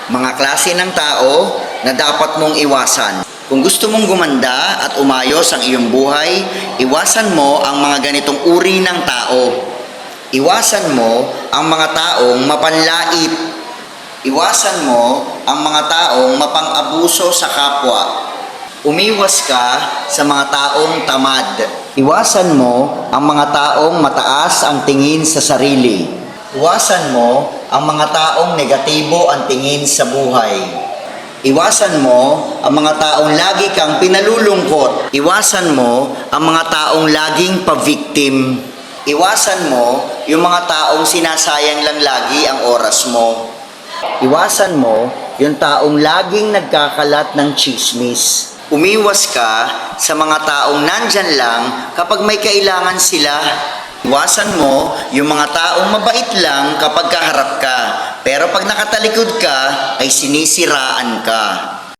Mga klase ng tao na dapat mong iwasan. Kung gusto mong gumanda at umayos ang iyong buhay, iwasan mo ang mga ganitong uri ng tao. Iwasan mo ang mga taong mapanlait. Iwasan mo ang mga taong mapang-abuso sa kapwa. Umiwas ka sa mga taong tamad. Iwasan mo ang mga taong mataas ang tingin sa sarili. Iwasan mo ang mga taong negatibo ang tingin sa buhay. Iwasan mo ang mga taong lagi kang pinalulungkot. Iwasan mo ang mga taong laging pa-victim. Iwasan mo yung mga taong sinasayang lang lagi ang oras mo. Iwasan mo yung taong laging nagkakalat ng chismis. Umiwas ka sa mga taong nandyan lang kapag may kailangan sila. Iwasan mo yung mga taong mabait lang kapag kaharap ka, pero pag nakatalikod ka ay sinisiraan ka.